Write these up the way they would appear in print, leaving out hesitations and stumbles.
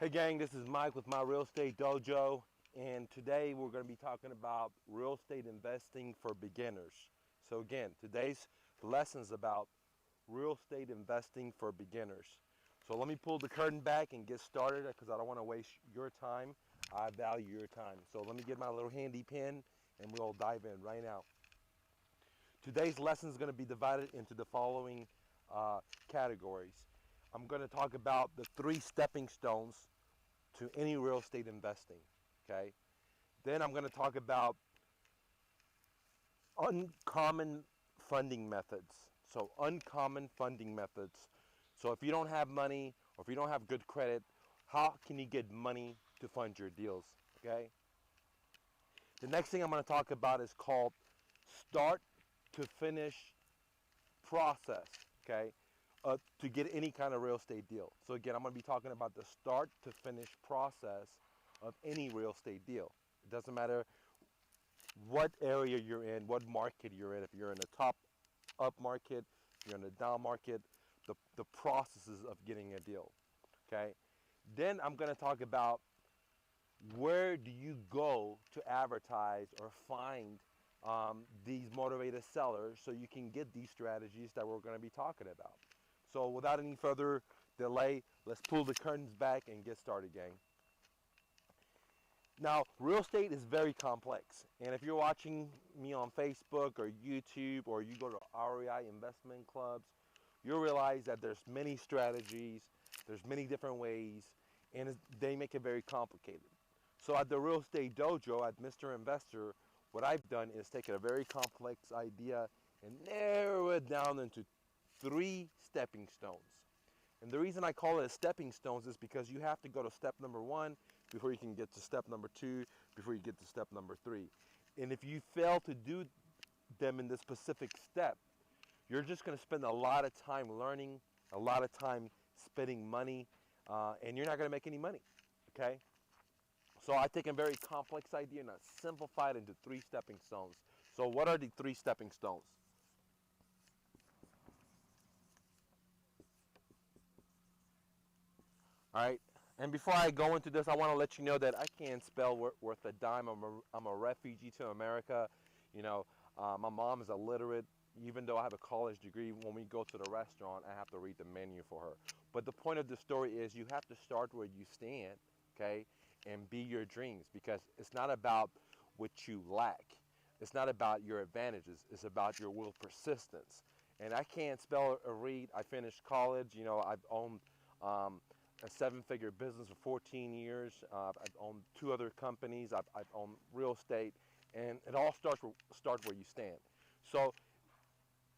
Hey gang, this is Mike with my Real Estate Dojo, and today we're going to be talking about real estate investing for beginners. So again, today's lesson is about real estate investing for beginners. So let me pull the curtain back and get started because I don't want to waste your time. I value your time. So let me get my little handy pen and we'll dive in right now. Today's lesson is going to be divided into the following categories. I'm going to talk about the 3 stepping stones to any real estate investing, okay? Then I'm going to talk about uncommon funding methods. So uncommon funding methods. So if you don't have money or if you don't have good credit, how can you get money to fund your deals, okay? The next thing I'm going to talk about is called start to finish process, okay? To get any kind of real estate deal. So again, I'm going to be talking about the start to finish process of any real estate deal. It doesn't matter what area you're in, what market you're in. If you're in the top up market, you're in the down market, the processes of getting a deal, okay? Then I'm going to talk about where do you go to advertise or find these motivated sellers so you can get these strategies that we're going to be talking about. So without any further delay, let's pull the curtains back and get started, gang. Now, real estate is very complex. And if you're watching me on Facebook or YouTube or you go to REI investment clubs, you'll realize that there's many strategies, there's many different ways, and they make it very complicated. So at the Real Estate Dojo, at Mr. Investor, what I've done is taken a very complex idea and narrow it down into 3 stepping stones. And the reason I call it a stepping stones is because you have to go to step number 1 before you can get to step number 2, before you get to step number 3. And if you fail to do them in this specific step, you're just going to spend a lot of time learning, a lot of time spending money, and you're not going to make any money, okay? So I take a very complex idea and I simplify it into 3 stepping stones. So what are the 3 stepping stones? All right. And before I go into this, I want to let you know that I can't spell worth a dime. I'm a refugee to America. You know, my mom is illiterate. Even though I have a college degree, when we go to the restaurant, I have to read the menu for her. But the point of the story is you have to start where you stand, okay, and be your dreams, because it's not about what you lack. It's not about your advantages. It's about your will persistence. And I can't spell or read. I finished college. You know, I've owned a 7-figure business for 14 years. I've owned 2 other companies. I've owned real estate, and it all starts where you stand. So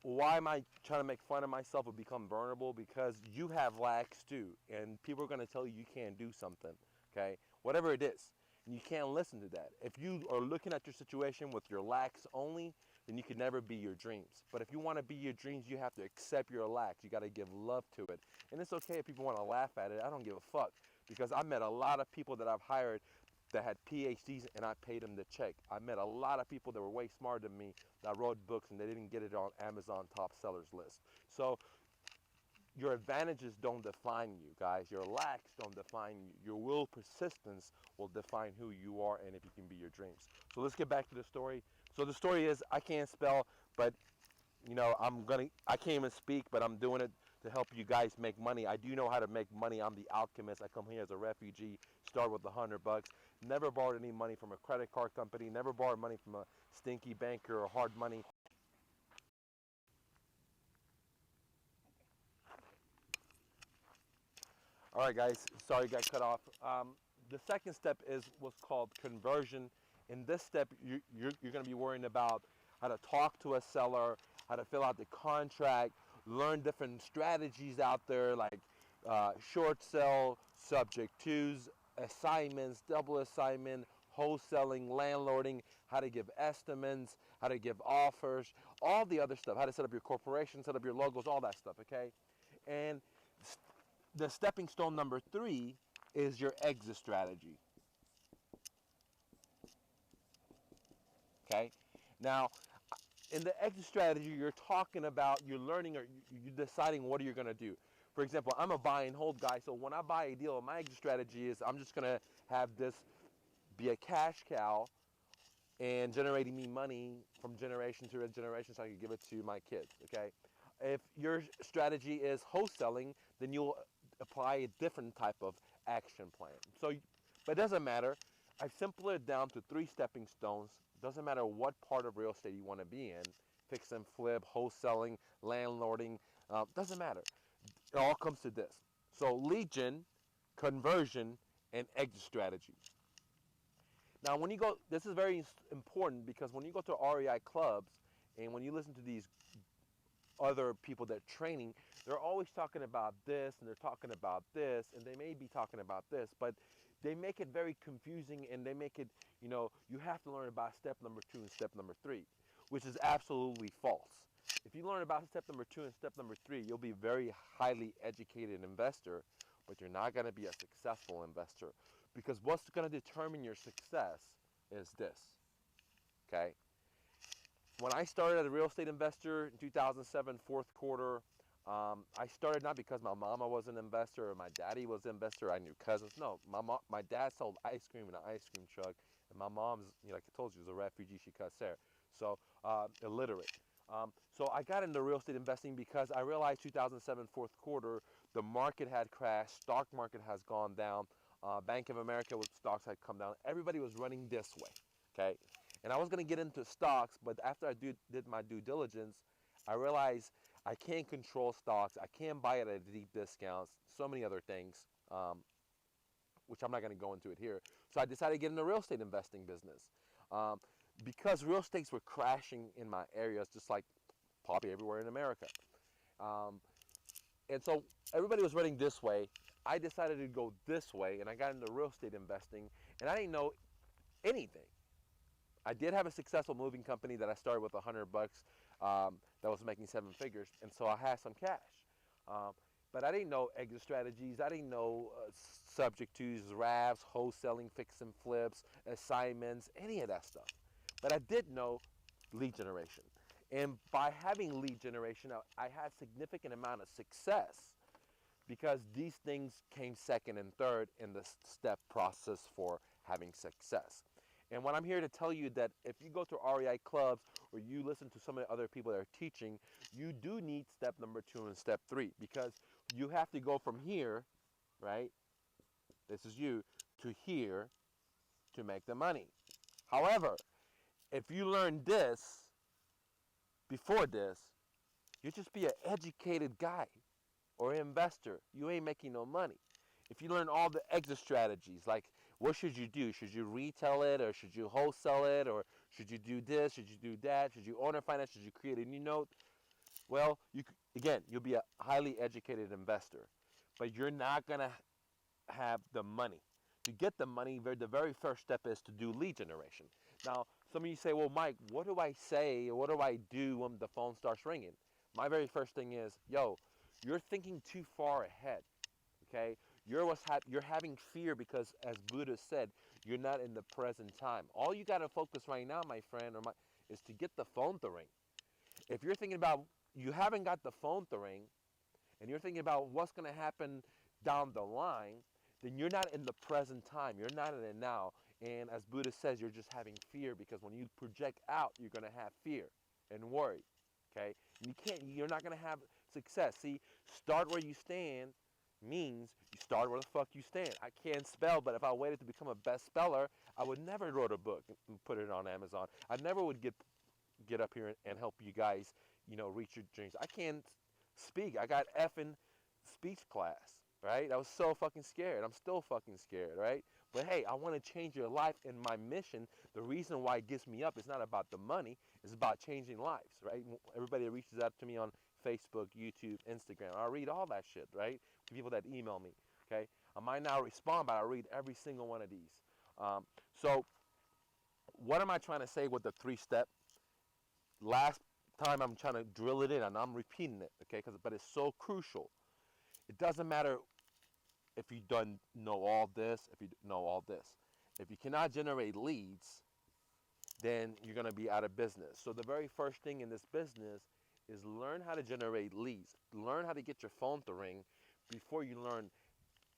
why am I trying to make fun of myself or become vulnerable? Because you have lacks too, and people are going to tell you you can't do something, okay? Whatever it is, and you can't listen to that. If you are looking at your situation with your lacks only, then you can never be your dreams. But if you want to be your dreams, you have to accept your lacks. You got to give love to it. And it's okay if people want to laugh at it. I don't give a fuck, because I met a lot of people that I've hired that had PhDs and I paid them the check. I met a lot of people that were way smarter than me that wrote books and they didn't get it on Amazon top sellers list. So your advantages don't define you, guys. Your lacks don't define you. Your will persistence will define who you are and if you can be your dreams. So let's get back to the story. So the story is I can't spell, but you know, I can't even speak, but I'm doing it to help you guys make money. I do know how to make money. I'm the alchemist. I come here as a refugee, start with $100. Never borrowed any money from a credit card company, never borrowed money from a stinky banker or hard money. All right, guys, sorry, got cut off. The second step is what's called conversion. In this step, you're going to be worrying about how to talk to a seller, how to fill out the contract, learn different strategies out there like short sell, subject twos, assignments, double assignment, wholesaling, landlording, how to give estimates, how to give offers, all the other stuff, how to set up your corporation, set up your logos, all that stuff, okay? And the stepping stone number 3 is your exit strategy. Okay? Now, in the exit strategy, you're talking about, you're learning or you're deciding what you're going to do. For example, I'm a buy and hold guy, so when I buy a deal, my exit strategy is I'm just gonna have this be a cash cow and generating me money from generation to generation so I can give it to my kids, okay? If your strategy is wholesaling, then you'll apply a different type of action plan. So, but it doesn't matter. I've simplified it down to 3 stepping stones. Doesn't matter what part of real estate you want to be in, fix and flip, wholesaling, landlording, doesn't matter. It all comes to this. So lead gen, conversion, and exit strategy. Now, when you go, this is very important because when you go to REI clubs and when you listen to these other people that are training, they're always talking about this and they're talking about this and they may be talking about this, but they make it very confusing and they make it, you have to learn about step number 2 and step number 3, which is absolutely false. If you learn about step number 2 and step number 3, you'll be a very highly educated investor, but you're not going to be a successful investor. Because what's going to determine your success is this, okay? When I started as a real estate investor in 2007, fourth quarter, I started not because my mama was an investor or my daddy was an investor. I knew cousins. No, my dad sold ice cream in an ice cream truck, and my mom's, like I told you, was a refugee. She cussed there, so illiterate. So I got into real estate investing because I realized 2007 fourth quarter, the market had crashed, stock market has gone down, Bank of America with stocks had come down. Everybody was running this way, okay? And I was going to get into stocks, but after I did my due diligence, I realized I can't control stocks. I can't buy it at deep discounts, so many other things, which I'm not going to go into it here. So I decided to get into real estate investing business. Because real estates were crashing in my areas, just like probably everywhere in America. And so everybody was running this way. I decided to go this way, and I got into real estate investing, and I didn't know anything. I did have a successful moving company that I started with $100 that was making 7 figures, and so I had some cash. But I didn't know exit strategies. I didn't know subject tos, RAVs, wholesaling, fix and flips, assignments, any of that stuff. But I did know lead generation. And by having lead generation, I had significant amount of success because these things came second and third in the step process for having success. And what I'm here to tell you that if you go to REI clubs or you listen to some of the other people that are teaching, you do need step number 2 and step 3 because you have to go from here, right? This is you, to here to make the money. However, if you learn this before this, you'll just be an educated guy or investor. You ain't making no money. If you learn all the exit strategies, like what should you do? Should you retail it or should you wholesale it or should you do this? Should you do that? Should you owner finance? Should you create a new note? Well, you'll be a highly educated investor, but you're not going to have the money. To get the money, the very first step is to do lead generation. Now, some of you say, well, Mike, what do I say or what do I do when the phone starts ringing? My very first thing is, you're thinking too far ahead, okay? You're having fear because, as Buddha said, you're not in the present time. All you got to focus right now, my friend, is to get the phone to ring. If you're thinking about, you haven't got the phone to ring, and you're thinking about what's going to happen down the line, then you're not in the present time. You're not in it now. And as Buddha says, you're just having fear because when you project out, you're going to have fear and worry, okay? You're not going to have success. See, start where you stand means you start where the fuck you stand. I can't spell, but if I waited to become a best speller, I would never wrote a book and put it on Amazon. I never would get up here and help you guys, reach your dreams. I can't speak. I got effing speech class, right? I was so fucking scared. I'm still fucking scared, right? But hey, I want to change your life, and my mission, the reason why it gets me up is not about the money, it's about changing lives, right? Everybody that reaches out to me on Facebook, YouTube, Instagram, I read all that shit, right? People that email me, okay? I might not respond, but I read every single one of these. So what am I trying to say with the 3-step? Last time I'm trying to drill it in, and I'm repeating it, okay? But it's so crucial. It doesn't matter if you don't know all this, if you know all this. If you cannot generate leads, then you're going to be out of business. So the very first thing in this business is learn how to generate leads. Learn how to get your phone to ring before you learn,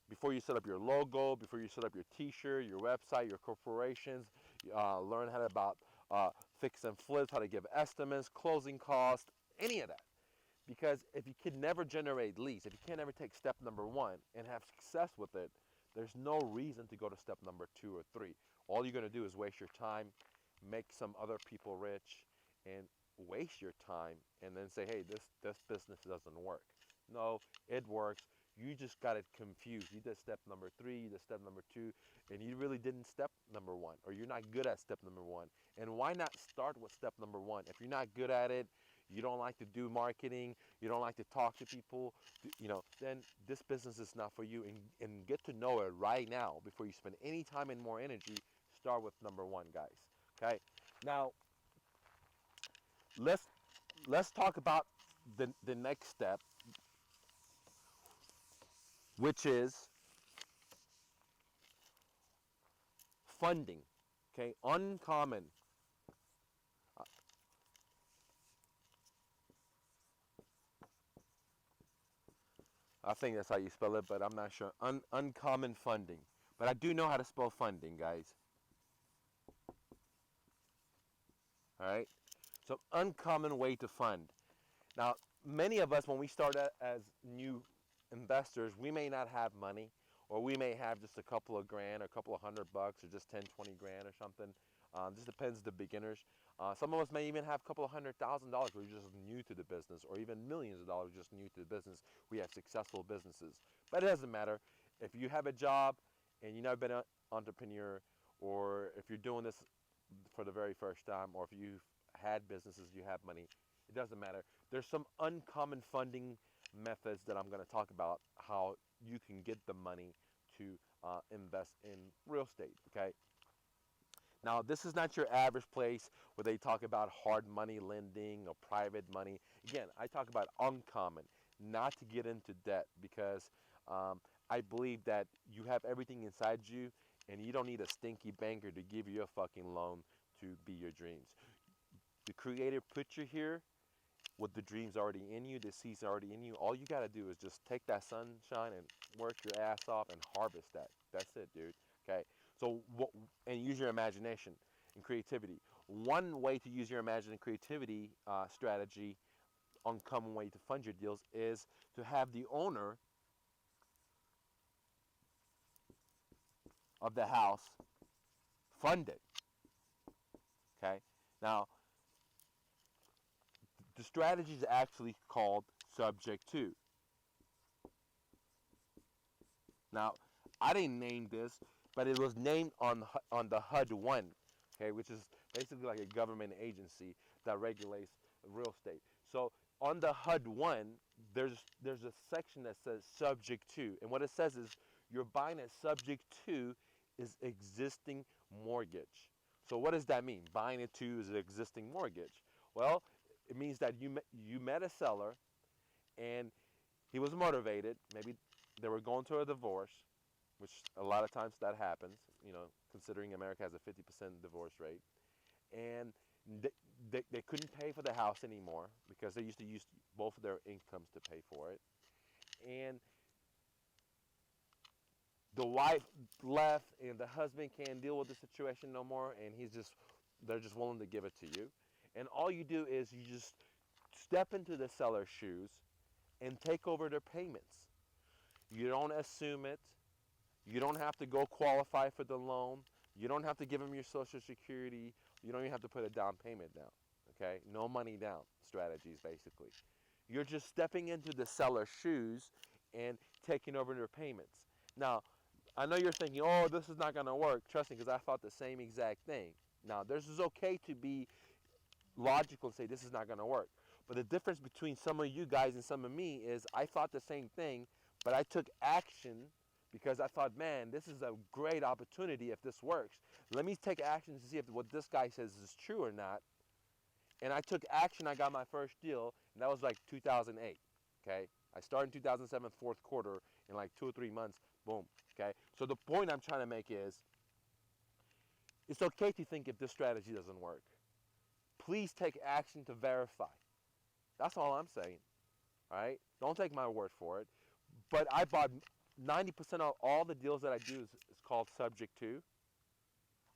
before you set up your logo, before you set up your t-shirt, your website, your corporations, learn how to about fix and flips, how to give estimates, closing costs, any of that. Because if you can never generate leads, if you can't ever take step number one and have success with it, there's no reason to go to step number 2 or 3. All you're going to do is waste your time, make some other people rich, and waste your time, and then say, hey, this business doesn't work. No, it works. You just got it confused. You did step number 3, you did step number 2, and you really didn't step number 1, or you're not good at step number 1. And why not start with step number 1? If you're not good at it, you don't like to do marketing, you don't like to talk to people, then this business is not for you. And get to know it right now before you spend any time and more energy. Start with number 1, guys. Okay. Now let's talk about the next step, which is funding. Okay, uncommon. I think that's how you spell it, but I'm not sure. Uncommon funding. But I do know how to spell funding, guys. All right. So uncommon way to fund. Now, many of us, when we start as new investors, we may not have money, or we may have just a couple of grand, or a couple of $100, or just 10, 20 grand, or something. Just depends the beginners. Some of us may even have a couple of $100,000. We're just new to the business, or even millions of dollars just new to the business. We have successful businesses, but it doesn't matter if you have a job and you've never been an entrepreneur, or if you're doing this for the very first time, or if you've had businesses, you have money. It doesn't matter. There's some uncommon funding methods that I'm going to talk about, how you can get the money to invest in real estate. Okay. Now, this is not your average place where they talk about hard money lending or private money. Again, I talk about uncommon, not to get into debt, because I believe that you have everything inside you, and you don't need a stinky banker to give you a fucking loan to be your dreams. The creator put you here with the dreams already in you, the seeds already in you. All you got to do is just take that sunshine and work your ass off and harvest that. That's it, dude. Okay. So, and use your imagination and creativity. One way to use your imagination and creativity strategy, uncommon way to fund your deals, is to have the owner of the house fund it. Okay. Now, the strategy is actually called subject to. Now, I didn't name this, but it was named on the HUD-1, okay, which is basically like a government agency that regulates real estate. So on the HUD-1, there's a section that says subject to, and what it says is you're buying a subject to is existing mortgage. So what does that mean? Buying it to is an existing mortgage. Well, it means that you met a seller, and he was motivated. Maybe they were going to a divorce, which a lot of times that happens, considering America has a 50% divorce rate. And they couldn't pay for the house anymore because they used to use both of their incomes to pay for it. And the wife left, and the husband can't deal with the situation no more, and they're just willing to give it to you. And all you do is you just step into the seller's shoes and take over their payments. You don't assume it. You don't have to go qualify for the loan. You don't have to give them your Social Security. You don't even have to put a down payment down. Okay? No money down strategies, basically. You're just stepping into the seller's shoes and taking over their payments. Now, I know you're thinking, oh, this is not going to work. Trust me, because I thought the same exact thing. Now, this is okay to be logical and say this is not going to work. But the difference between some of you guys and some of me is I thought the same thing, but I took action because I thought, man, this is a great opportunity if this works. Let me take action to see if what this guy says is true or not. And I took action. I got my first deal, and that was like 2008. Okay, I started in 2007, fourth quarter, in like 2 or 3 months, boom. Okay, so the point I'm trying to make is, it's okay to think if this strategy doesn't work. Please take action to verify. That's all I'm saying. All right, don't take my word for it. But I bought 90% of all the deals that I do is called subject to.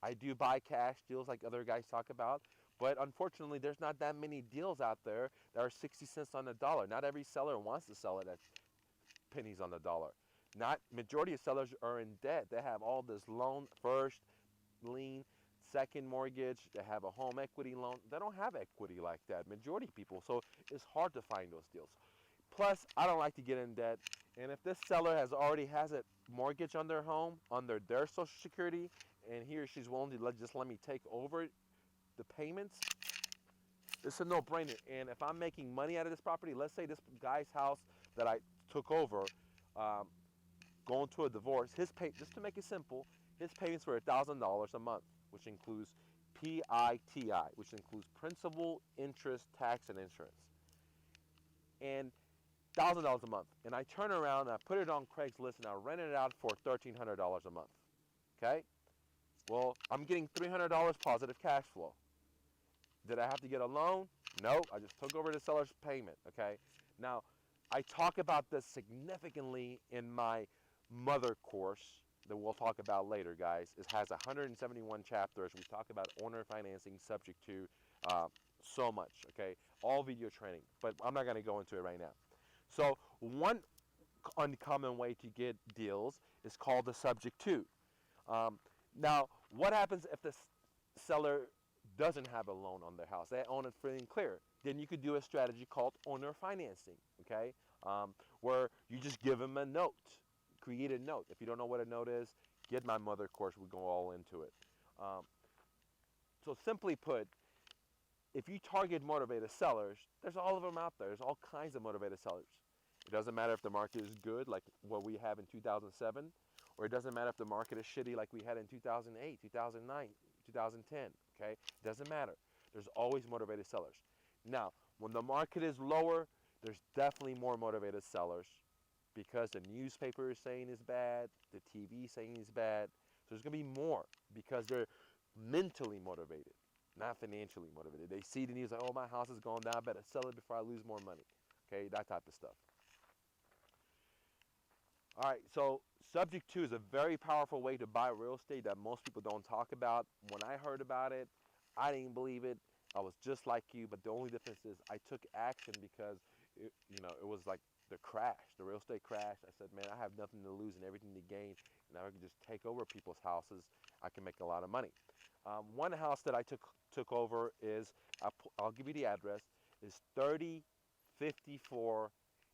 I do buy cash deals like other guys talk about, but unfortunately, there's not that many deals out there that are 60 cents on the dollar. Not every seller wants to sell it at pennies on the dollar. Not majority of sellers are in debt. They have all this loan, first lien, second mortgage. They have a home equity loan. They don't have equity like that. Majority of people. So it's hard to find those deals. Plus, I don't like to get in debt. And if this seller already has a mortgage on their home, under their Social Security, and he or she's willing to just let me take over the payments, it's a no-brainer. And if I'm making money out of this property, let's say this guy's house that I took over, um, going to a divorce, just to make it simple, his payments were $1,000 a month, which includes PITI, which includes principal, interest, tax, and insurance. And $1,000 a month. And I turn around and I put it on Craigslist and I rent it out for $1,300 a month. Okay? Well, I'm getting $300 positive cash flow. Did I have to get a loan? No, I just took over the seller's payment. Okay? Now, I talk about this significantly in my mother course that we'll talk about later, guys. It has 171 chapters. We talk about owner financing subject to so much. Okay? All video training. But I'm not going to go into it right now. So one uncommon way to get deals is called the subject to. Now, what happens if the seller doesn't have a loan on their house? They own it free and clear. Then you could do a strategy called owner financing, okay? Where you just give them a note, create a note. If you don't know what a note is, get my mother course. We go all into it. So simply put, if you target motivated sellers, there's all of them out there. There's all kinds of motivated sellers. It doesn't matter if the market is good, like what we have in 2007, or it doesn't matter if the market is shitty, like we had in 2008, 2009, 2010. Okay, it doesn't matter. There's always motivated sellers. Now, when the market is lower, there's definitely more motivated sellers because the newspaper is saying it's bad, the TV is saying it's bad. So there's gonna be more because they're mentally motivated, not financially motivated. They see the news like, oh, my house is going down, I better sell it before I lose more money. Okay, that type of stuff. All right, so subject to is a very powerful way to buy real estate that most people don't talk about. When I heard about it, I didn't believe it. I was just like you, but the only difference is I took action because it was like the crash, the real estate crash. I said, man, I have nothing to lose and everything to gain, and I can just take over people's houses. I can make a lot of money. One house that I took over is, I'll give you the address, is 3054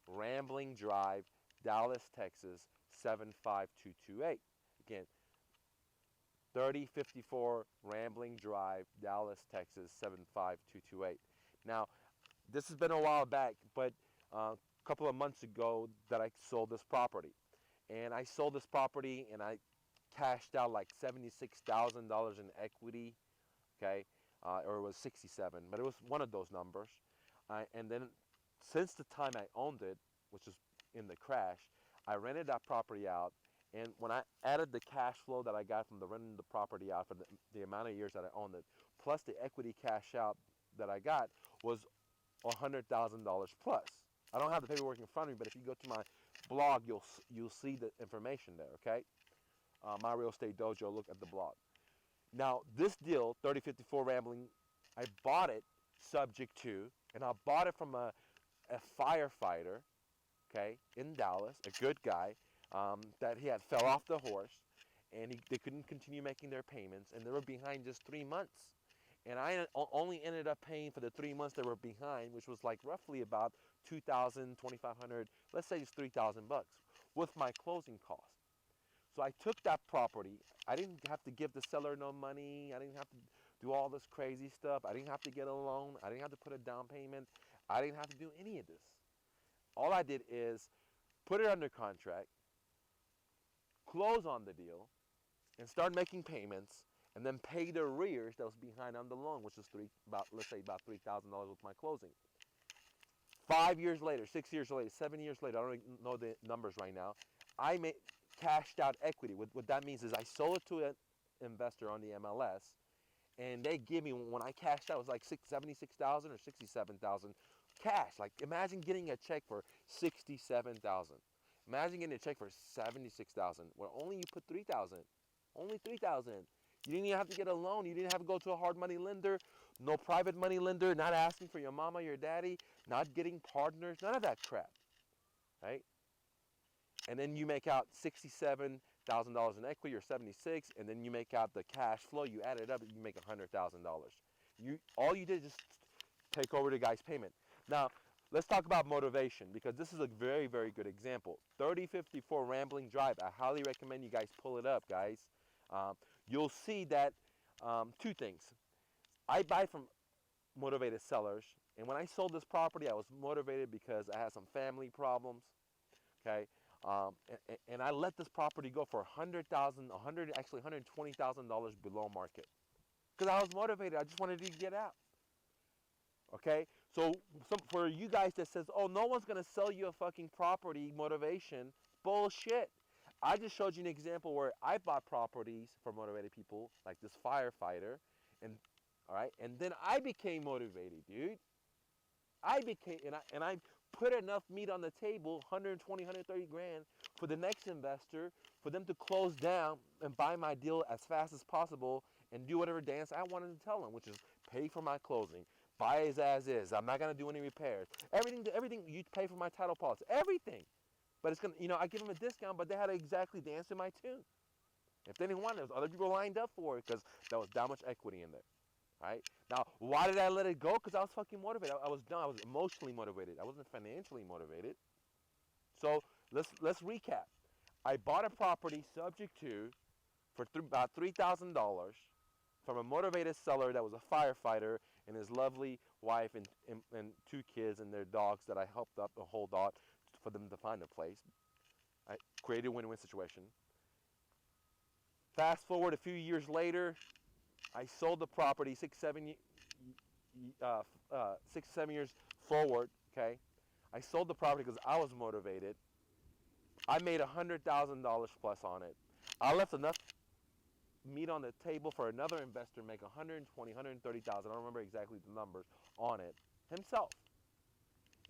Rambling Drive, Dallas, Texas, 75228. Again, 3054 Rambling Drive, Dallas, Texas, 75228. Now, this has been a while back, but a couple of months ago that I sold this property. And I sold this property and I cashed out like $76,000 in equity, okay? Or it was 67, but it was one of those numbers. And then since the time I owned it, which is in the crash, I rented that property out, and when I added the cash flow that I got from the renting the property out for the amount of years that I owned it, plus the equity cash out that I got, was $100,000 plus. I don't have the paperwork in front of me, but if you go to my blog, you'll see the information there. Okay, My Real Estate Dojo. Look at the blog. Now this deal, 3054 Rambling, I bought it subject to, and I bought it from a firefighter, okay, in Dallas, a good guy, that he had fell off the horse, and they couldn't continue making their payments, and they were behind just 3 months. And I only ended up paying for the 3 months they were behind, which was like roughly about $2,000, $2,500, let's say it's $3,000 with my closing costs. So I took that property. I didn't have to give the seller no money. I didn't have to do all this crazy stuff. I didn't have to get a loan. I didn't have to put a down payment. I didn't have to do any of this. All I did is put it under contract, close on the deal, and start making payments, and then pay the arrears that was behind on the loan, which was let's say about $3,000 with my closing. 5 years later, 6 years later, 7 years later, I don't know the numbers right now, I cashed out equity. What that means is I sold it to an investor on the MLS, and they give me, when I cashed out, it was like $76,000 or $67,000 cash. Like, imagine getting a check for $67,000. Imagine getting a check for 76,000, where only you put 3,000, only 3,000. You didn't even have to get a loan. You didn't have to go to a hard money lender, no private money lender, not asking for your mama, your daddy, not getting partners, none of that crap, right? And then you make out $67,000 in equity or 76, and then you make out the cash flow. You add it up, you make $100,000. All you did is just take over the guy's payment. Now, let's talk about motivation, because this is a very, very good example. 3054 Rambling Drive. I highly recommend you guys pull it up, guys. You'll see that two things. I buy from motivated sellers, and when I sold this property, I was motivated because I had some family problems. Okay, and I let this property go for $120,000 below market because I was motivated. I just wanted to get out. Okay, so for you guys that says, oh, no one's gonna sell you a fucking property, motivation, bullshit. I just showed you an example where I bought properties for motivated people, like this firefighter, and all right, and then I became motivated, dude. I put enough meat on the table, 120, 130 grand, for the next investor, for them to close down and buy my deal as fast as possible and do whatever dance I wanted to tell them, which is pay for my closing, buy it as is. I'm not gonna do any repairs. Everything you pay for my title policy, everything. But it's gonna, I give them a discount, but they had to exactly dance to my tune. If they didn't want it, there was other people lined up for it because there was that much equity in there. Right? Now, why did I let it go? Because I was fucking motivated. I was done. I was emotionally motivated. I wasn't financially motivated. So let's recap. I bought a property subject to for about $3,000 from a motivated seller that was a firefighter and his lovely wife and two kids and their dogs that I helped up a whole lot for them to find a place. I created a win-win situation. Fast forward a few years later, I sold the property 6-7 years forward. Okay, I sold the property because I was motivated. I made $100,000 plus on it. I left enough meat on the table for another investor to make 120, 130,000. I don't remember exactly the numbers on it himself.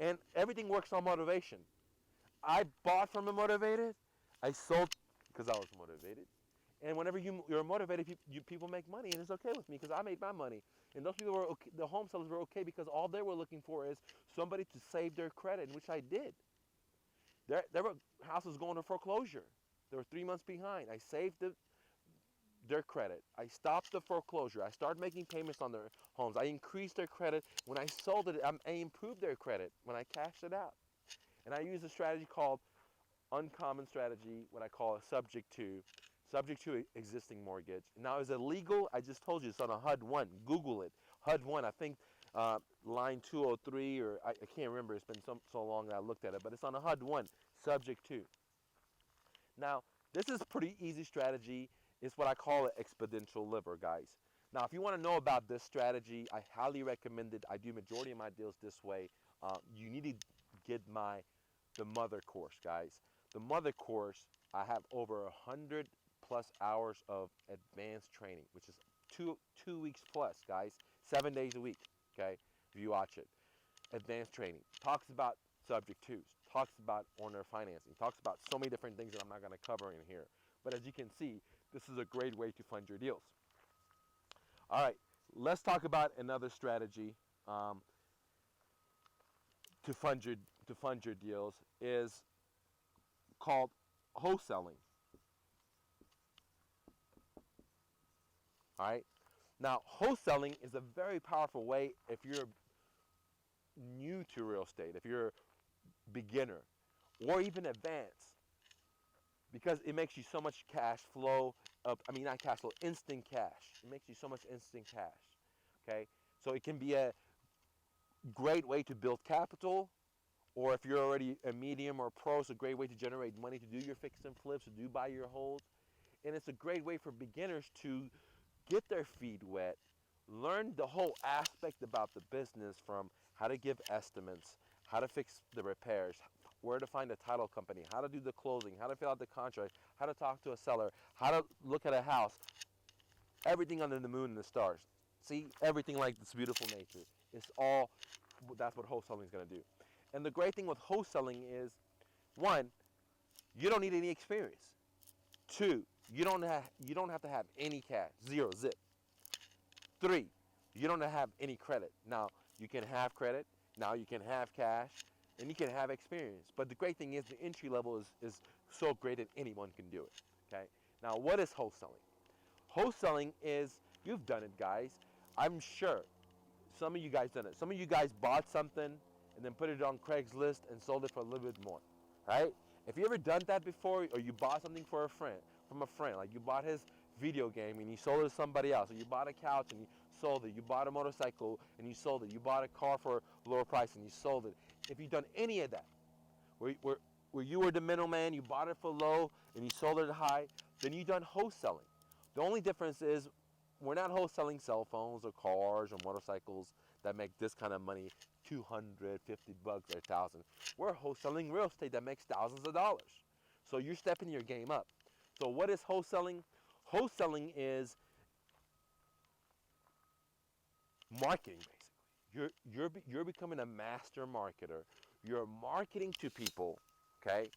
And everything works on motivation. I bought from a motivated. I sold because I was motivated. And whenever you're motivated, people make money, and it's okay with me because I made my money. And those people were okay, the home sellers were okay because all they were looking for is somebody to save their credit, which I did. There were houses going to foreclosure. They were 3 months behind. I saved their credit. I stopped the foreclosure. I started making payments on their homes. I increased their credit. When I sold it, I improved their credit when I cashed it out. And I used a strategy called uncommon strategy, what I call a subject to existing mortgage. Now, is it legal? I just told you it's on a HUD-1. Google it. HUD-1, I think line 203, or I can't remember. It's been so long that I looked at it, but it's on a HUD-1, subject to. Now, this is pretty easy strategy. It's what I call an exponential liver, guys. Now, if you want to know about this strategy, I highly recommend it. I do majority of my deals this way. You need to get the mother course, guys. The mother course, I have over 100 plus hours of advanced training, which is two weeks plus, guys, 7 days a week. Okay, if you watch it, advanced training talks about subject twos, talks about owner financing, talks about so many different things that I'm not going to cover in here. But as you can see, this is a great way to fund your deals. All right, let's talk about another strategy to fund your deals is called wholesaling. All right. Now, wholesaling is a very powerful way if you're new to real estate, if you're a beginner, or even advanced, because it makes you so much cash flow. Not cash flow, instant cash. It makes you so much instant cash. Okay. So it can be a great way to build capital, or if you're already a medium or pro, it's a great way to generate money to do your fix and flips, to do buy your hold. And it's a great way for beginners to get their feet wet, learn the whole aspect about the business, from how to give estimates, how to fix the repairs, where to find a title company, how to do the closing, how to fill out the contract, how to talk to a seller, how to look at a house, everything under the moon and the stars. See, everything like this beautiful nature. That's what wholesaling is going to do. And the great thing with wholesaling is, one, You don't need any experience. 2, you don't have to have any cash, zero, zip. 3, you don't have any credit. Now you can have credit. Now you can have cash, and you can have experience. But the great thing is the entry level is so great that anyone can do it. Okay. Now what is wholesaling? Wholesaling is, you've done it, guys. I'm sure some of you guys done it. Some of you guys bought something and then put it on Craigslist and sold it for a little bit more, right? If you ever done that before, or you bought something for a friend, from a friend, like you bought his video game and you sold it to somebody else, or you bought a couch and you sold it, you bought a motorcycle and you sold it, you bought a car for a lower price and you sold it. If you've done any of that, where you were the middleman, you bought it for low and you sold it high, then you've done wholesaling. The only difference is we're not wholesaling cell phones or cars or motorcycles that make this kind of money, $250 or $1,000. We're wholesaling real estate that makes thousands of dollars. So you're stepping your game up. So what is wholesaling? Wholesaling is marketing, basically. You're becoming a master marketer. You're marketing to people, okay?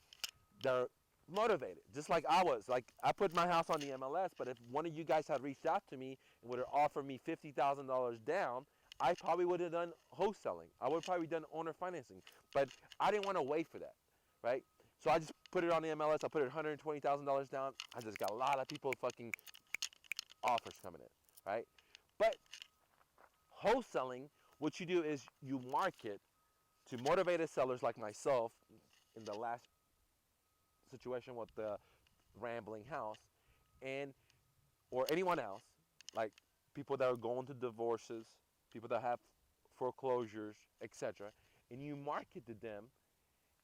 They're motivated, just like I was. Like, I put my house on the MLS, but if one of you guys had reached out to me and would have offered me $50,000 down, I probably would have done wholesaling. I would have probably done owner financing, but I didn't want to wait for that, right? So I just put it on the MLS. I put it $120,000 down. I just got a lot of people fucking offers coming in, right? But wholesaling, what you do is you market to motivated sellers like myself in the last situation with the rambling house, and or anyone else, like people that are going to divorces, people that have foreclosures, etc. And you market to them,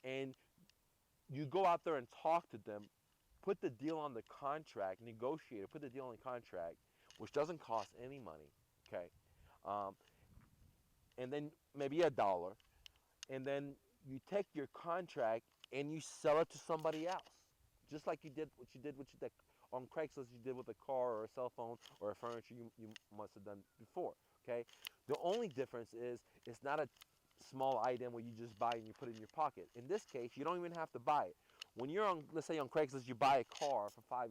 and you go out there and talk to them, put the deal on the contract, negotiate it, put the deal on the contract, which doesn't cost any money, okay? Um, and then maybe $1, and then you take your contract and you sell it to somebody else, just like you did what you did on Craigslist. You did with a car or a cell phone or a furniture you must have done before. Okay, the only difference is it's not a small item where you just buy and you put it in your pocket. In this case, you don't even have to buy it. When you're on, let's say on Craigslist, you buy a car for $5,000.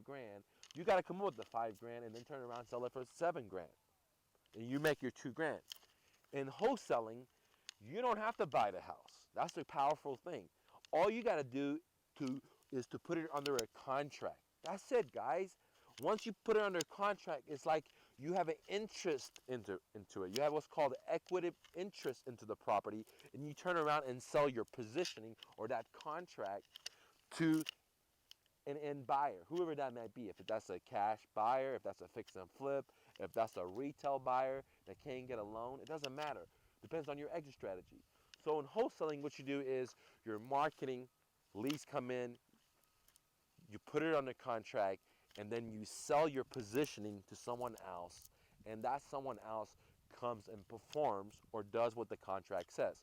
You got to come up with the $5,000 and then turn around and sell it for $7,000, and you make your $2,000. In wholesaling, you don't have to buy the house. That's the powerful thing. All you got to do is to put it under a contract. That's it, guys. Once you put it under a contract, it's like you have an interest into it. You have what's called equity interest into the property, and you turn around and sell your positioning or that contract to an end buyer, whoever that might be. If that's a cash buyer, if that's a fix and flip, if that's a retail buyer that can't get a loan, it doesn't matter. Depends on your exit strategy. So in wholesaling, what you do is you're marketing, leads come in, you put it under contract, and then you sell your positioning to someone else, and that someone else comes and performs or does what the contract says.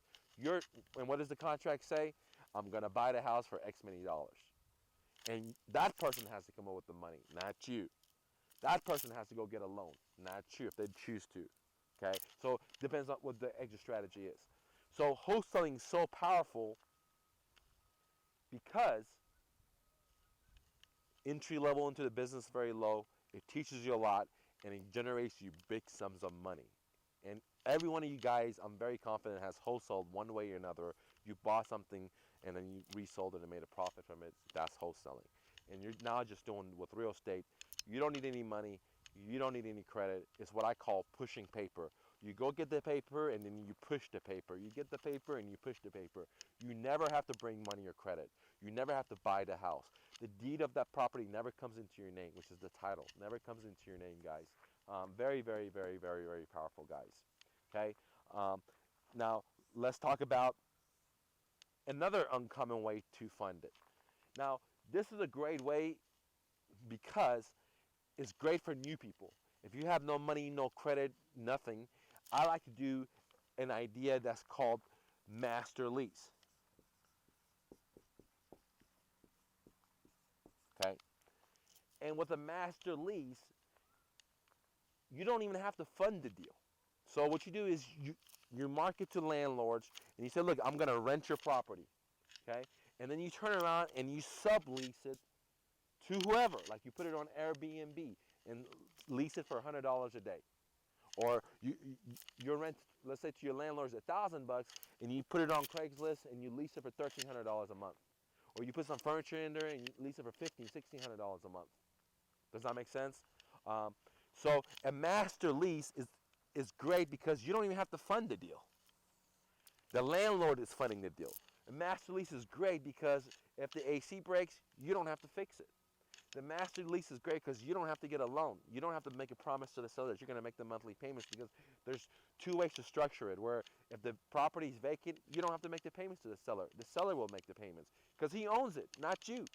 And what does the contract say? I'm going to buy the house for X many dollars. And that person has to come up with the money, not you. That person has to go get a loan, not you, if they choose to. Okay? So it depends on what the exit strategy is. So wholesaling is so powerful because entry level into the business is very low. It teaches you a lot, and it generates you big sums of money. And every one of you guys, I'm very confident, has wholesaled one way or another. You bought something and then you resold it and made a profit from it. That's wholesaling. And you're now just doing with real estate. You don't need any money. You don't need any credit. It's what I call pushing paper. You go get the paper and then you push the paper. You get the paper and you push the paper. You never have to bring money or credit. You never have to buy the house. The deed of that property never comes into your name, which is the title. Never comes into your name, guys. Very, very, very, very, very powerful, guys. Okay? Now, let's talk about another uncommon way to fund it. Now, this is a great way because it's great for new people. If you have no money, no credit, nothing, I like to do an idea that's called master lease. Okay? And with a master lease, you don't even have to fund the deal. So what you do is you market to landlords and you say, look, I'm going to rent your property. Okay? and then you turn around and you sublease it to whoever. Like you put it on Airbnb and lease it for $100 a day, or your rent, let's say to your landlord's $1,000, and you put it on Craigslist and you lease it for $1,300 a month, or you put some furniture in there and you lease it for $1,500, $1,600 a month. Does that make sense? Um, so a master lease is great because you don't even have to fund the deal. The landlord is funding the deal. A master lease is great because if the AC breaks, you don't have to fix it. The master lease is great because you don't have to get a loan. You don't have to make a promise to the seller that you're going to make the monthly payments, because there's two ways to structure it, where if the property is vacant, you don't have to make the payments to the seller. The seller will make the payments because he owns it, not you.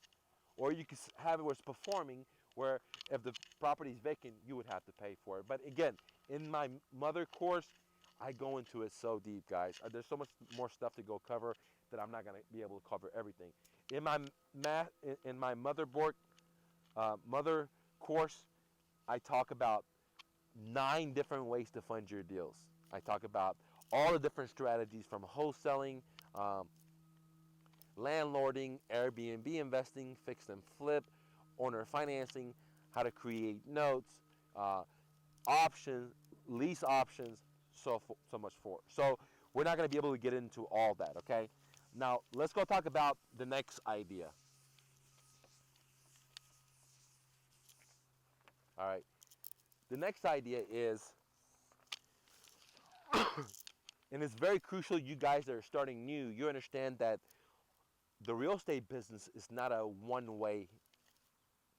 Or you can have it where it's performing, where if the property is vacant, you would have to pay for it. But again, in my mother course, I go into it so deep, guys. There's so much more stuff to go cover that I'm not going to be able to cover everything. In my mother course, I talk about 9 different ways to fund your deals. I talk about all the different strategies, from wholesaling, landlording, Airbnb investing, fix and flip, owner financing, how to create notes, options, lease options, so much for. So we're not going to be able to get into all that, okay? Now let's go talk about the next idea. All right. The next idea is, and it's very crucial, you guys that are starting new, you understand that the real estate business is not a one-way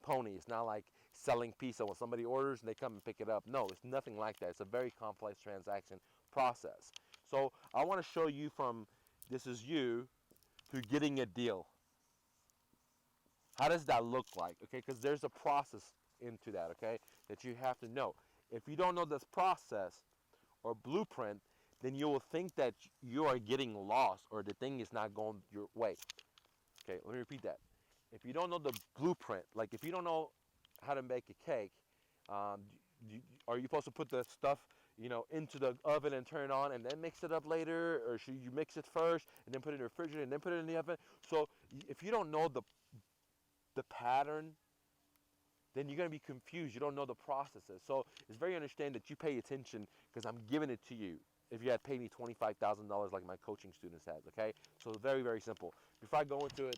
pony. It's not like selling pizza when somebody orders and they come and pick it up. No, it's nothing like that. It's a very complex transaction process. So I want to show you from this is you to getting a deal. How does that look like? Okay, because there's a process into that, okay, that you have to know. If you don't know this process or blueprint, then you will think that you are getting lost or the thing is not going your way. Okay, let me repeat that. If you don't know the blueprint, like if you don't know how to make a cake, um, are you supposed to put the stuff, into the oven and turn it on and then mix it up later, or should you mix it first and then put it in the refrigerator and then put it in the oven? So if you don't know the pattern, then you're going to be confused. You don't know the processes. So it's very understanding that you pay attention, because I'm giving it to you. If you had paid me $25,000 like my coaching students had, okay? So very, very simple. Before I go into it,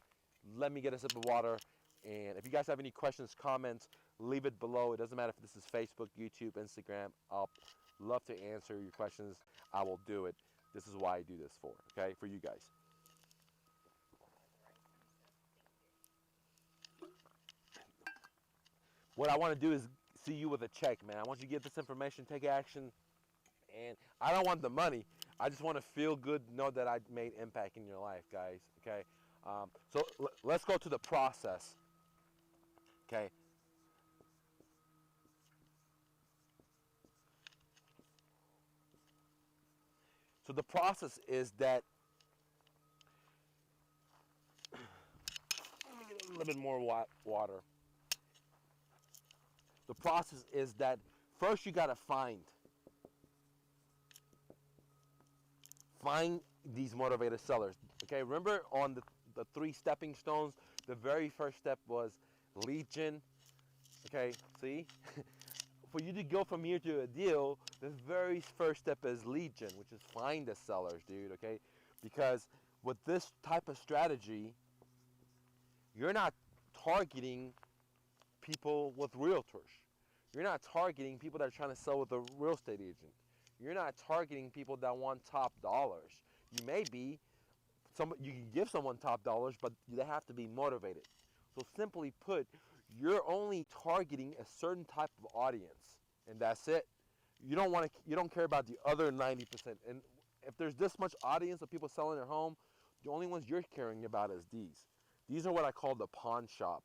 let me get a sip of water. And if you guys have any questions, comments, leave it below. It doesn't matter if this is Facebook, YouTube, Instagram. I'll love to answer your questions. I will do it. This is why I do this for, okay? For you guys. What I want to do is see you with a check, man. I want you to get this information, take action, and I don't want the money. I just want to feel good, know that I made impact in your life, guys. Okay. So let's go to the process. Okay. So the process is that, let me get a little bit more water. The process is that first you gotta find these motivated sellers. Okay. Remember on the 3 stepping stones, the very first step was lead gen. Okay. See. For you to go from here to a deal, the very first step is lead gen, which is find the sellers, dude, okay? Because with this type of strategy, you're not targeting people with realtors. You're not targeting people that are trying to sell with a real estate agent. You're not targeting people that want top dollars. You may be, you can give someone top dollars, but they have to be motivated. So simply put, you're only targeting a certain type of audience, and that's it. You don't care about the other 90%. And if there's this much audience of people selling their home, the only ones you're caring about is these. These are what I call the pawn shop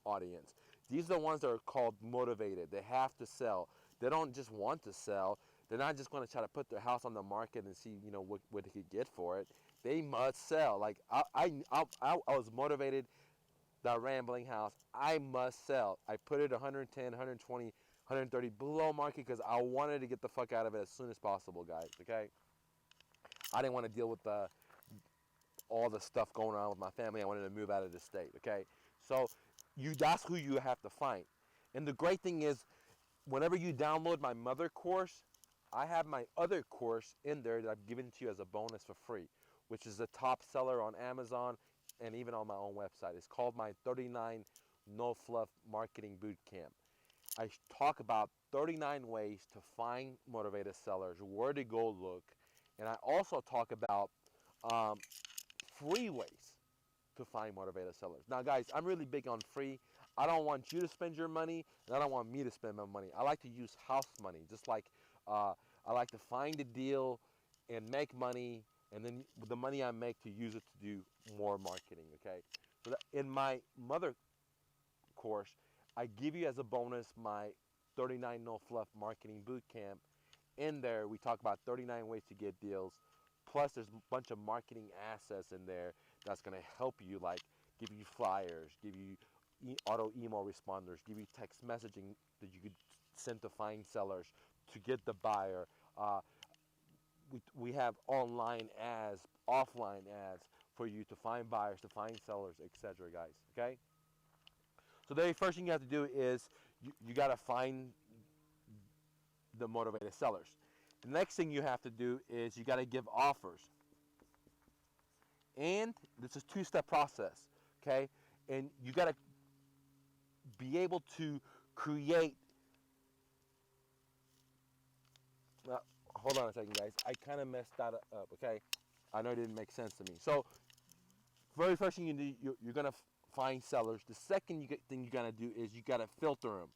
audience. These are the ones that are called motivated. They have to sell. They don't just want to sell. They're not just going to try to put their house on the market and see, what they could get for it. They must sell. Like I was motivated. That rambling house, I must sell. I put it 110, 120, 130 below market because I wanted to get the fuck out of it as soon as possible, guys. Okay. I didn't want to deal with all the stuff going on with my family. I wanted to move out of the state. Okay, so that's who you have to find. And the great thing is, whenever you download my mother course, I have my other course in there that I've given to you as a bonus for free, which is a top seller on Amazon and even on my own website. It's called my 39 No Fluff Marketing Boot Camp. I talk about 39 ways to find motivated sellers, where to go look, and I also talk about um, free ways to find motivated sellers. Now, guys, I'm really big on free. I don't want you to spend your money, and I don't want me to spend my money. I like to use house money, just like uh, I like to find a deal and make money, and then with the money I make to use it to do more marketing. Okay, so in my mother course, I give you as a bonus my 39 No Fluff Marketing Boot Camp. In there, we talk about 39 ways to get deals. Plus, there's a bunch of marketing assets in there that's going to help you, like give you flyers, give you auto email responders, give you text messaging that you could send to find sellers to get the buyer. Uh, we have online ads, offline ads for you to find buyers, to find sellers, etc. Guys, okay? So the very first thing you have to do is you got to find the motivated sellers. The next thing you have to do is you got to give offers. And this is a two-step process, okay? And you got to be able to create. Hold on a second, guys. I kind of messed that up, okay? I know it didn't make sense to me. So, very first thing you do, you're going to find sellers. The second thing you got to do is you got to filter them.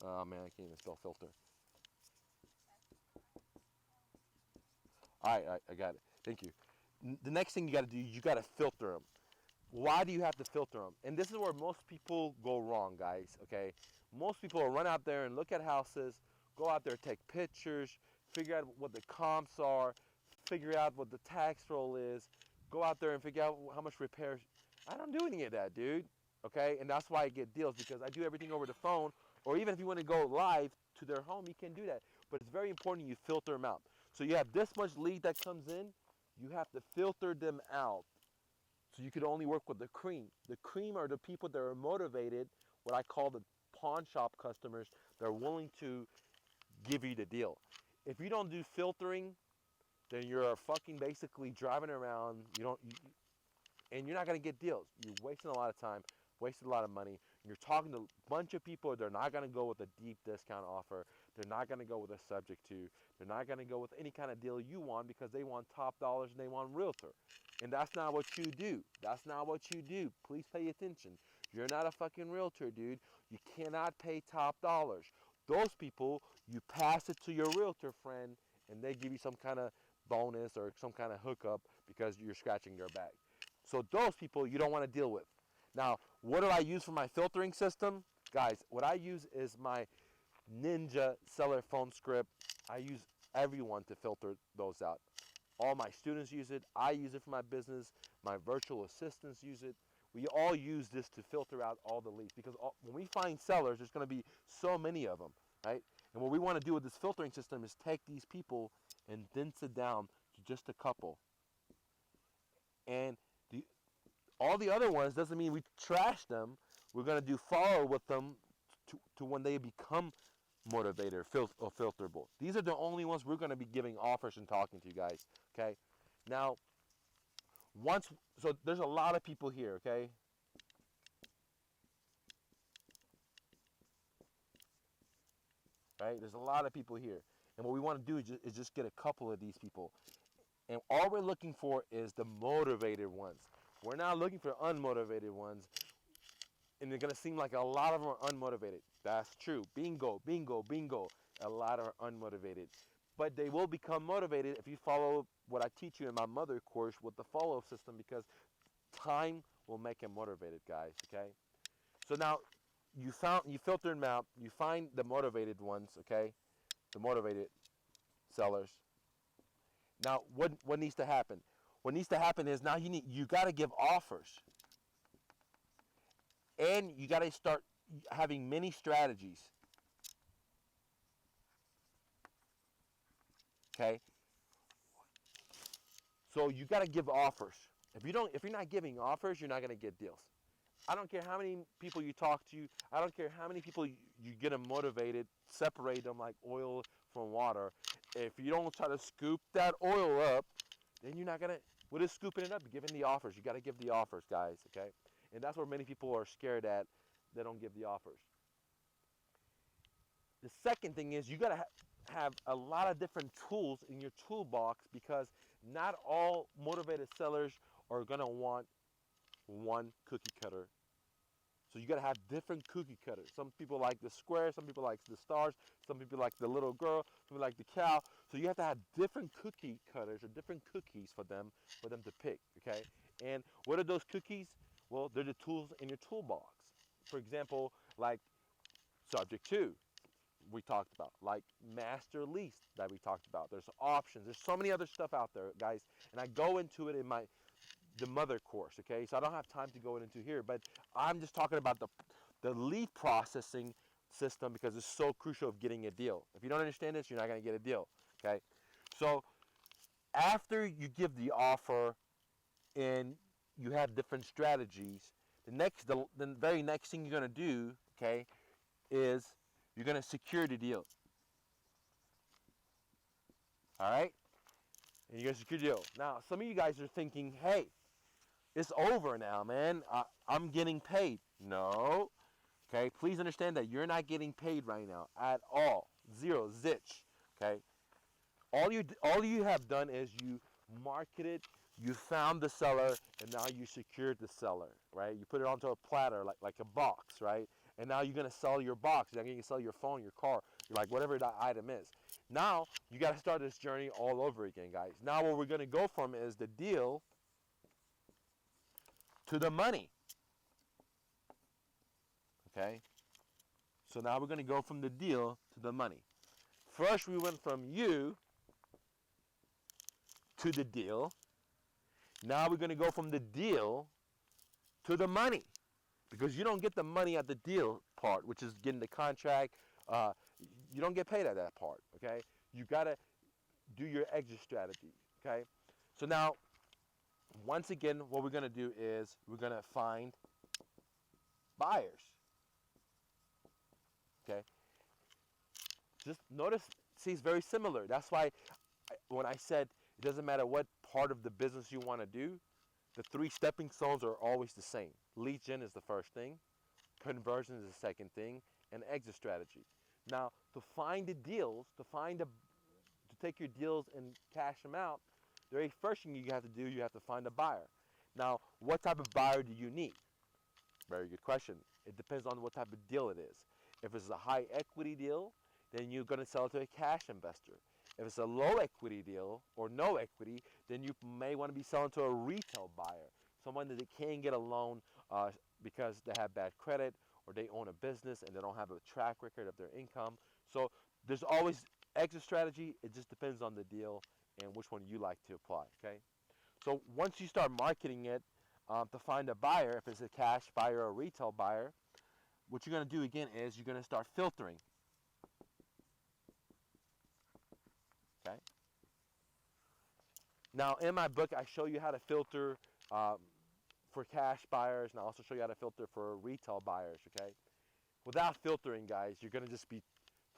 Oh, man, I can't even spell filter. All right, I got it. Thank you. The next thing you got to do, you got to filter them. Why do you have to filter them? And this is where most people go wrong, guys, okay? Most people will run out there and look at houses, go out there, take pictures, figure out what the comps are, figure out what the tax roll is, go out there and figure out how much repairs. I don't do any of that, dude, okay? And that's why I get deals, because I do everything over the phone, or even if you want to go live to their home, you can do that. But it's very important you filter them out. So you have this much lead that comes in, you have to filter them out. So you could only work with the cream. The cream are the people that are motivated, what I call the pawn shop customers. They're willing to give you the deal. If you don't do filtering, then you're fucking basically driving around. And you're not gonna get deals. You're wasting a lot of time, wasting a lot of money. You're talking to a bunch of people. They're not gonna go with a deep discount offer. They're not gonna go with a subject to. They're not gonna go with any kind of deal you want because they want top dollars and they want realtor. And that's not what you do. That's not what you do. Please pay attention. You're not a fucking realtor, dude. You cannot pay top dollars. Those people, you pass it to your realtor friend and they give you some kind of bonus or some kind of hookup because you're scratching their back. So those people you don't want to deal with. Now, what do I use for my filtering system? Guys, what I use is my Ninja seller phone script. I use everyone to filter those out. All my students use it. I use it for my business. My virtual assistants use it. We all use this to filter out all the leads because when we find sellers, there's going to be so many of them, right? And what we want to do with this filtering system is take these people and dense it down to just a couple. And all the other ones doesn't mean we trash them. We're going to do follow with them to when they become motivator or filterable. These are the only ones we're going to be giving offers and talking to you guys, okay? Now, so there's a lot of people here, okay? Right? There's a lot of people here. And what we want to do is just get a couple of these people. And all we're looking for is the motivated ones. We're not looking for unmotivated ones. And they're going to seem like a lot of them are unmotivated. That's true. Bingo, bingo, bingo. A lot are unmotivated. But they will become motivated if you follow what I teach you in my mother course with the follow system, because time will make them motivated, guys, okay? So now you filter them out. You find the motivated ones, okay? The motivated sellers. Now, what needs to happen? What needs to happen is now you got to give offers. And you got to start having many strategies. Okay? So you got to give offers. If you're not giving offers, you're not going to get deals. I don't care how many people you talk to. I don't care how many people you get them motivated, separate them like oil from water. If you don't try to scoop that oil up, then you're not going to, what is scooping it up? You're giving the offers. You got to give the offers, guys, okay? And that's where many people are scared at. They don't give the offers. The second thing is you got to have a lot of different tools in your toolbox, because not all motivated sellers are going to want one cookie cutter. So you got to have different cookie cutters. Some people like the square, some people like the stars, some people like the little girl, some people like the cow. So you have to have different cookie cutters or different cookies for them to pick, okay? And what are those cookies? Well, they're the tools in your toolbox. For example, like subject to, we talked about, like master lease that we talked about. There's options. There's so many other stuff out there, guys, and I go into it in the mother course, okay? So I don't have time to go into here, but I'm just talking about the lead processing system, because it's so crucial of getting a deal. If you don't understand this, you're not going to get a deal, okay? So after you give the offer and you have different strategies, the very next thing you're going to do, okay, is you're going to secure the deal. All right? And you're going to secure the deal. Now, some of you guys are thinking, hey, it's over now, man. I'm getting paid. No. Okay, please understand that you're not getting paid right now at all. Zero, zitch. Okay? All you have done is you marketed, you found the seller, and now you secured the seller, right? You put it onto a platter, like a box, right? And now you're going to sell your box. You're going to sell your phone, your car, like whatever that item is. Now, you got to start this journey all over again, guys. Now, what we're going to go from is the deal to the money. Okay? So now we're going to go from the deal to the money. First, we went from you to the deal. Now we're going to go from the deal to the money, because you don't get the money at the deal part, which is getting the contract. You don't get paid at that part, okay? You got to do your exit strategy, okay? So now, once again, what we're going to do is we're going to find buyers, okay? Just notice, see, it's very similar. That's why when I said it doesn't matter what part of the business you want to do, the 3 stepping stones are always the same. Lead gen is the first thing, conversion is the second thing, and exit strategy. Now, to find the deals, to take your deals and cash them out, the very first thing you have to do, you have to find a buyer. Now, what type of buyer do you need? Very good question. It depends on what type of deal it is. If it's a high equity deal, then you're going to sell it to a cash investor. If it's a low equity deal or no equity, then you may want to be selling to a retail buyer, someone that can get a loan because they have bad credit or they own a business and they don't have a track record of their income. So there's always exit strategy. It just depends on the deal and which one you like to apply, okay? So once you start marketing it to find a buyer, if it's a cash buyer or a retail buyer, what you're going to do again is you're going to start filtering. Okay. Now, in my book, I show you how to filter for cash buyers, and I also show you how to filter for retail buyers, okay? Without filtering, guys, you're going to just be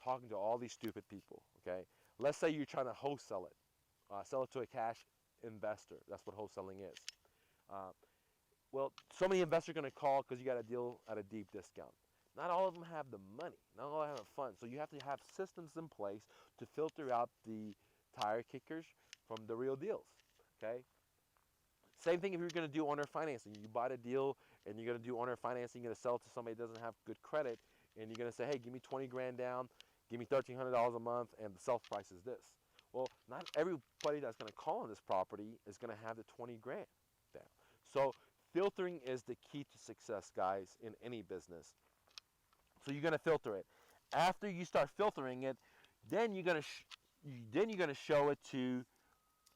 talking to all these stupid people, okay? Let's say you're trying to wholesale it. Sell it to a cash investor. That's what wholesaling is. Well, so many investors are going to call because you got a deal at a deep discount. Not all of them have the money. Not all of them have funds. So you have to have systems in place to filter out the tire kickers from the real deals, okay? Same thing if you're going to do owner financing. You buy the deal and you're going to do owner financing. You're going to sell it to somebody that doesn't have good credit, and you're going to say, hey, give me 20 grand down, give me $1,300 a month, and the sales price is this. Well, not everybody that's going to call on this property is going to have the 20 grand down. So filtering is the key to success, guys, in any business. So you're going to filter it. After you start filtering it, then you're going to show it to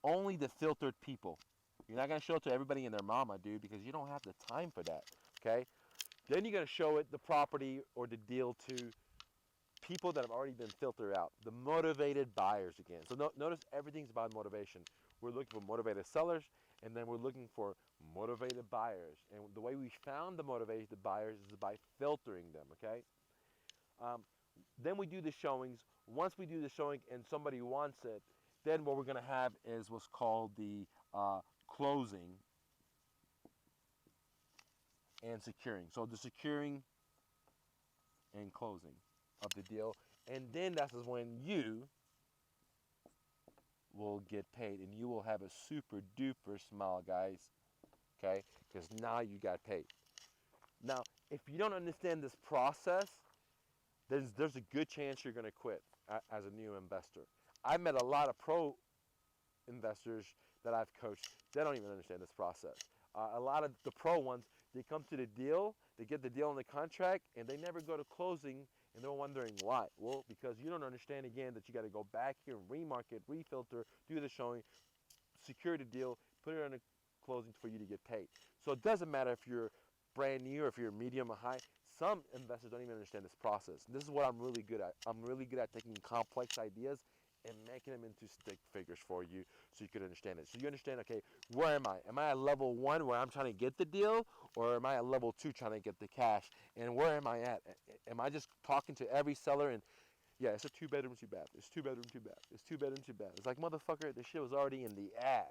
only the filtered people. You're not going to show it to everybody and their mama, dude, because you don't have the time for that, okay? Then you're going to show it, the property or the deal, to people that have already been filtered out, the motivated buyers again. So notice everything's about motivation. we're looking for motivated sellers, and then we're looking for motivated buyers. And the way we found the motivated buyers is by filtering them, okay? Um, then we do the showings. Once we do the showing and somebody wants it, then what we're going to have is what's called the closing and securing. So the securing and closing of the deal. And then that's when you will get paid, and you will have a super duper smile, guys, okay? Because now you got paid. Now, if you don't understand this process, there's a good chance you're going to quit as a new investor. I've met a lot of pro investors that I've coached. They don't even understand this process. A lot of the pro ones, they come to the deal, they get the deal on the contract, and they never go to closing, and they're wondering why. Well, because you don't understand, again, that you got to go back here and remarket, refilter, do the showing, secure the deal, put it on a closing for you to get paid. So it doesn't matter if you're brand new or if you're medium or high. Some investors don't even understand this process. And this is what I'm really good at. I'm really good at taking complex ideas and making them into stick figures for you so you can understand it. So you understand, okay, where am I? Am I at level 1 where I'm trying to get the deal, or am I at level 2 trying to get the cash? And where am I at? Am I just talking to every seller and, yeah, it's a 2-bedroom, 2-bath. It's 2-bedroom, 2-bath. It's 2-bedroom, 2-bath. It's like, motherfucker, the shit was already in the ad.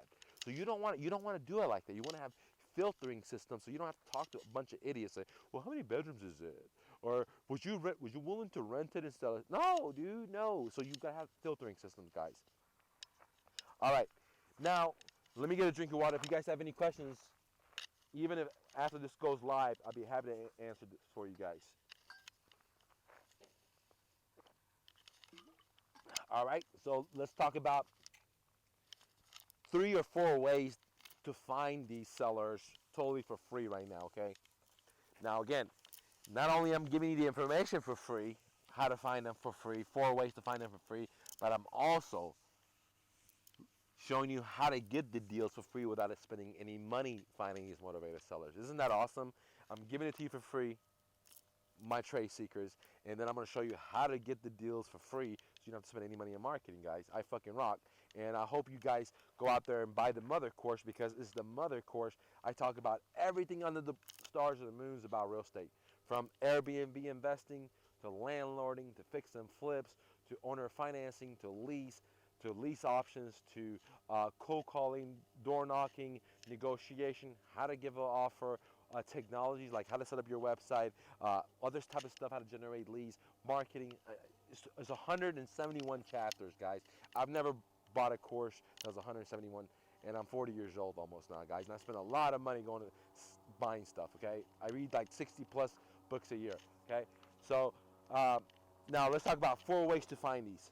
So you don't want to do it like that. You want to have filtering systems so you don't have to talk to a bunch of idiots. Say, well, how many bedrooms is it? Or was you willing to rent it and sell it? No, dude, no. So you've got to have filtering systems, guys. All right. Now, let me get a drink of water. If you guys have any questions, even if after this goes live, I'll be happy to answer this for you guys. All right. So let's talk about 3 or 4 ways to find these sellers totally for free right now, okay? Now, again, not only I'm giving you the information for free, how to find them for free, 4 ways to find them for free, but I'm also showing you how to get the deals for free without spending any money finding these motivated sellers. Isn't that awesome? I'm giving it to you for free, my trade secrets, and then I'm going to show you how to get the deals for free so you don't have to spend any money on marketing, guys. I fucking rock. And I hope you guys go out there and buy the mother course, because it's the mother course. I talk about everything under the stars or the moons about real estate, from Airbnb investing to landlording to fix and flips to owner financing to lease options to cold calling, door knocking, negotiation, how to give an offer, technologies like how to set up your website, other type of stuff, how to generate leads, marketing. It's 171 chapters, guys. I've never bought a course that was 171, and I'm 40 years old almost now, guys. And I spend a lot of money going to buying stuff, okay? I read like 60 plus books a year, okay? So now let's talk about 4 ways to find these.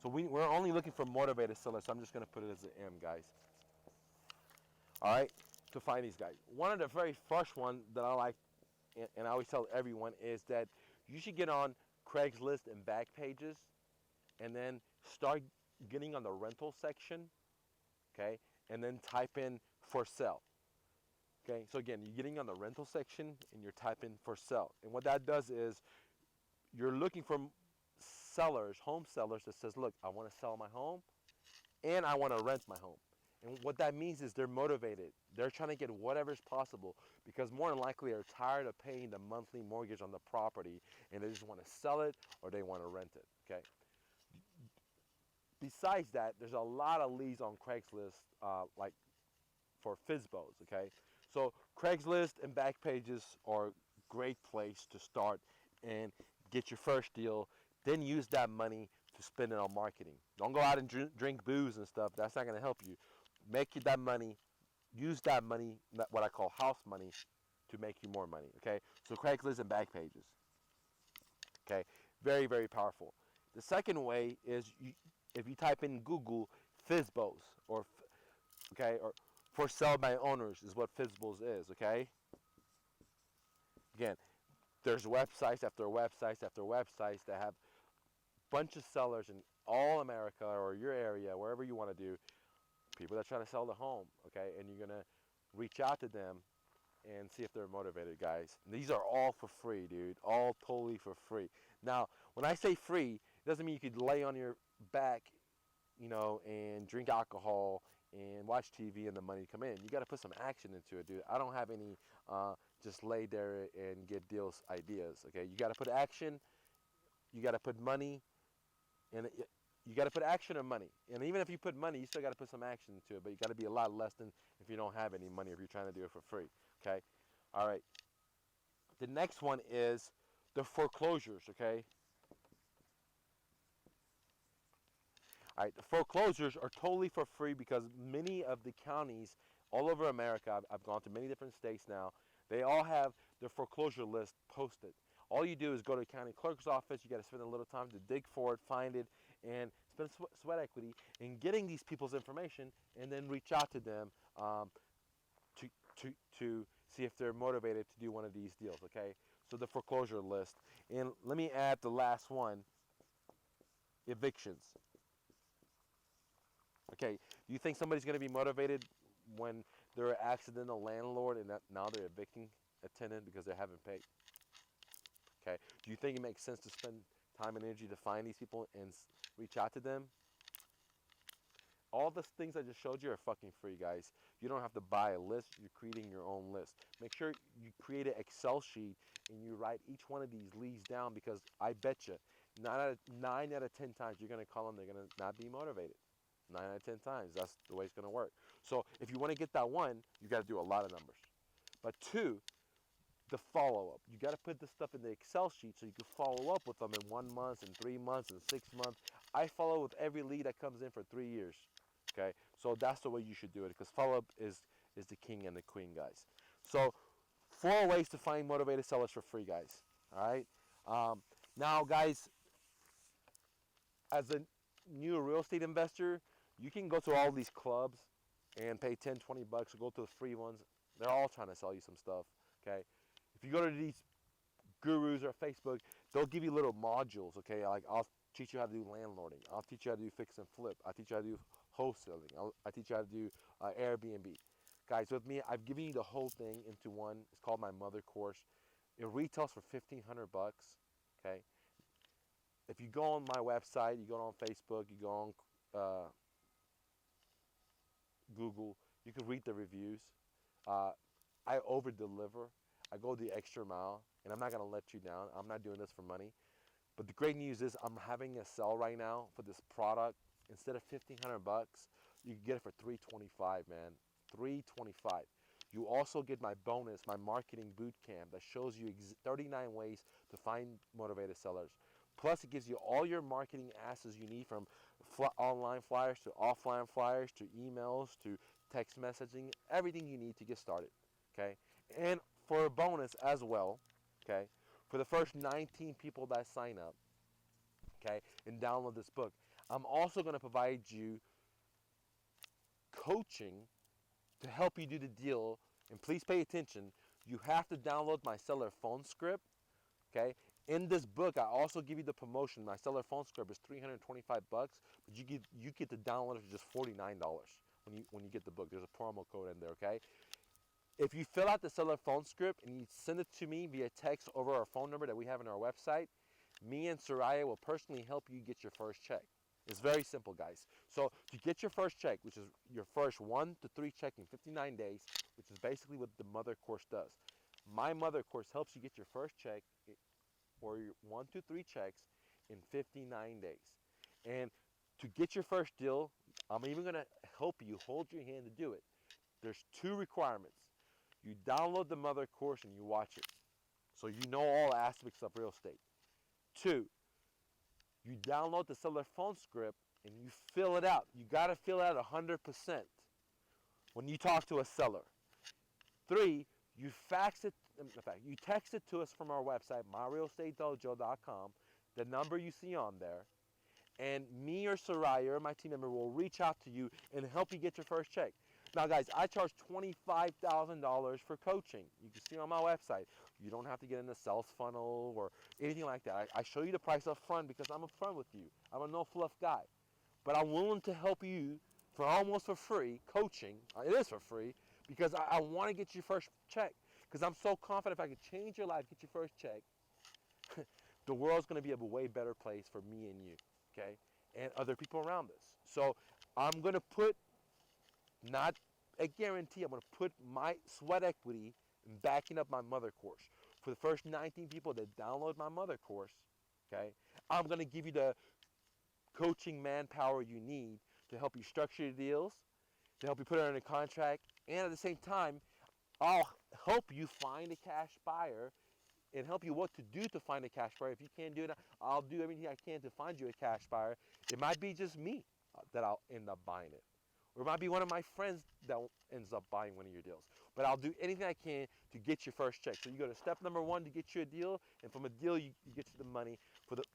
So we're only looking for motivated sellers, so I'm just going to put it as an M, guys. All right, to find these guys. One of the very first one that I like, and I always tell everyone, is that you should get on Craigslist and back pages, and then start getting on the rental section, okay, and then type in for sale. Okay, so again, you're getting on the rental section and you're typing for sale. And what that does is you're looking for sellers, home sellers that says, look, I want to sell my home and I want to rent my home. And what that means is they're motivated. They're trying to get whatever's possible, because more than likely they're tired of paying the monthly mortgage on the property and they just want to sell it or they want to rent it, okay? Besides that, there's a lot of leads on Craigslist, like for FSBOs, okay? So Craigslist and Backpages are a great place to start and get your first deal, then use that money to spend it on marketing. Don't go out and drink booze and stuff. That's not going to help you. Make you that money, use that money, what I call house money, to make you more money, okay? So Craigslist and Backpages, okay? Very, very powerful. The second way is if you type in Google FSBOs, or okay, or for sale by owners is what FSBOs is, okay? Again, there's websites after websites after websites that have a bunch of sellers in all America or your area, wherever you want to do, people that are trying to sell the home, okay? And you're going to reach out to them and see if they're motivated, guys. And these are all for free, dude. All totally for free. Now, when I say free, it doesn't mean you could lay on your back, and drink alcohol and watch TV and the money come in. You got to put some action into it, dude. I don't have any just lay there and get deals ideas. Okay, you got to put action. You got to put money, and you got to put action or money. And even if you put money, you still got to put some action into it. But you got to be a lot less than if you don't have any money, if you're trying to do it for free. Okay, all right. The next one is the foreclosures. Okay. All right, the foreclosures are totally for free because many of the counties all over America, I've gone to many different states now, they all have their foreclosure list posted. All you do is go to the county clerk's office. You got to spend a little time to dig for it, find it, and spend sweat equity in getting these people's information, and then reach out to them to, to see if they're motivated to do one of these deals, okay? So the foreclosure list. And let me add the last one, evictions. Okay, do you think somebody's going to be motivated when they're an accidental landlord and now they're evicting a tenant because they haven't paid? Okay, do you think it makes sense to spend time and energy to find these people and reach out to them? All the things I just showed you are fucking free, guys. You don't have to buy a list. You're creating your own list. Make sure you create an Excel sheet and you write each one of these leads down, because I bet you 9 out of 10 times you're going to call them, they're going to not be motivated. 9 out of 10 times. That's the way it's going to work. So if you want to get that one, you got to do a lot of numbers. But two, the follow-up. You got to put this stuff in the Excel sheet so you can follow up with them in 1 month, in 3 months, in 6 months. I follow with every lead that comes in for 3 years. Okay, so that's the way you should do it, because follow-up is the king and the queen, guys. So 4 ways to find motivated sellers for free, guys. All right. Now, guys, as a new real estate investor, you can go to all these clubs and pay 10, 20 bucks or go to the free ones. They're all trying to sell you some stuff, okay? If you go to these gurus or Facebook, they'll give you little modules, okay? Like, I'll teach you how to do landlording. I'll teach you how to do fix and flip. I'll teach you how to do wholesaling. I'll teach you how to do Airbnb. Guys, with me, I've given you the whole thing into one. It's called my mother course. It retails for 1,500 bucks, okay? If you go on my website, you go on Facebook, you go on Google, you can read the reviews. I over deliver. I go the extra mile, and I'm not going to let you down. I'm not doing this for money. But the great news is I'm having a sale right now for this product. Instead of 1,500 bucks, you can get it for $325, man. $325. You also get my bonus, my marketing boot camp that shows you 39 ways to find motivated sellers. Plus, it gives you all your marketing assets you need, from online flyers to offline flyers to emails to text messaging, everything you need to get started, okay? And for a bonus as well, okay, for the first 19 people that sign up, okay, and download this book, I'm also going to provide you coaching to help you do the deal. And please pay attention. You have to download my seller phone script, okay? In this book, I also give you the promotion. My seller phone script is 325 bucks, but you get to download it for just $49 when you get the book. There's a promo code in there, okay? If you fill out the seller phone script and you send it to me via text over our phone number that we have on our website, me and Soraya will personally help you get your first check. It's very simple, guys. So to get your first check, which is your first 1 to 3 check in 59 days, which is basically what the Mother Course does. My Mother Course helps you get your first check or your 1 to 3 checks in 59 days. And to get your first deal, I'm even going to help you hold your hand to do it. There's 2 requirements. You download the Mother Course and you watch it, so you know all aspects of real estate. 2, you download the seller phone script and you fill it out. You got to fill it out 100% when you talk to a seller. 3, you fax it, in fact, you text it to us from our website, myrealestatedojo.com, the number you see on there, and me or Soraya or my team member will reach out to you and help you get your first check. Now, guys, I charge $25,000 for coaching. You can see on my website. You don't have to get in the sales funnel or anything like that. I show you the price up front because I'm upfront with you. I'm a no-fluff guy. But I'm willing to help you for almost for free, coaching. It is for free, because I want to get your first check. Because I'm so confident if I can change your life, get your first check, the world's going to be a way better place for me and you, okay, and other people around us. So I'm going to put, not a guarantee, I'm going to put my sweat equity in backing up my mother course. For the first 19 people that download my mother course, okay, I'm going to give you the coaching manpower you need to help you structure your deals, to help you put it under contract, and at the same time, I'll help you find a cash buyer and help you what to do to find a cash buyer. If you can't do it, I'll do everything I can to find you a cash buyer. It might be just me that I'll end up buying it. Or it might be one of my friends that ends up buying one of your deals. But I'll do anything I can to get your first check. So you go to step number one to get you a deal, and from a deal you get you the money.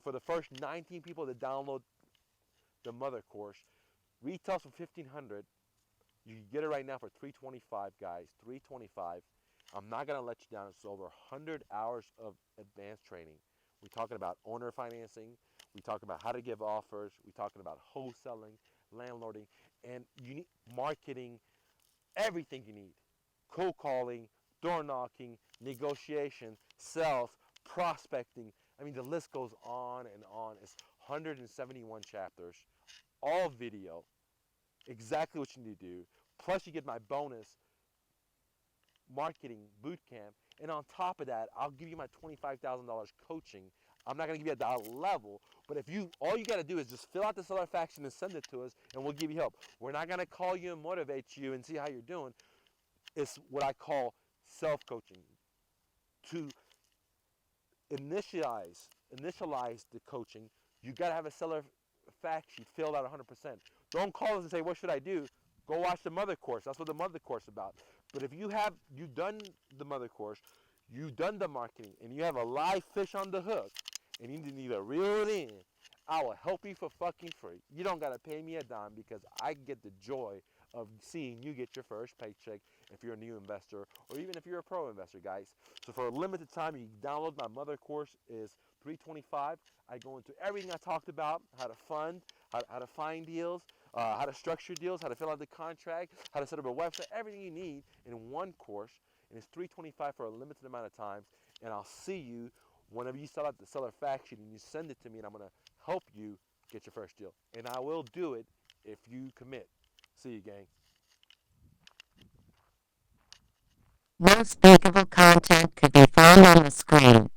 For the first 19 people that download the mother course, retails for 1,500. You can get it right now for 325, guys. 325. I'm not gonna let you down. It's over 100 hours of advanced training. We're talking about owner financing. We talking about how to give offers. We're talking about wholesaling, landlording, and you need marketing. Everything you need: cold calling, door knocking, negotiation, sales, prospecting. I mean, the list goes on and on. It's 171 chapters, all video, exactly what you need to do. Plus, you get my bonus marketing boot camp, and on top of that, I'll give you my $25,000 coaching. I'm not gonna give you at that level, but if you, all you gotta do is just fill out the seller faction and send it to us, and we'll give you help. We're not gonna call you and motivate you and see how you're doing. It's what I call self-coaching. To initialize the coaching, you gotta have a seller fact sheet filled out 100%. Don't call us and say, what should I do? Go watch the mother course. That's what the mother course is about. But if you've done the mother course, you've done the marketing, and you have a live fish on the hook, and you need to reel it in, I will help you for fucking free. You don't gotta pay me a dime because I get the joy of seeing you get your first paycheck if you're a new investor or even if you're a pro investor, guys. So for a limited time, you download my mother course is $325. I go into everything I talked about: how to fund, how to find deals, how to structure deals, how to fill out the contract, how to set up a website, everything you need in one course. And it's $325 for a limited amount of times. And I'll see you whenever you sell out the seller fact sheet and you send it to me, and I'm going to help you get your first deal. And I will do it if you commit. See you, gang. No speakable content could be found on the screen.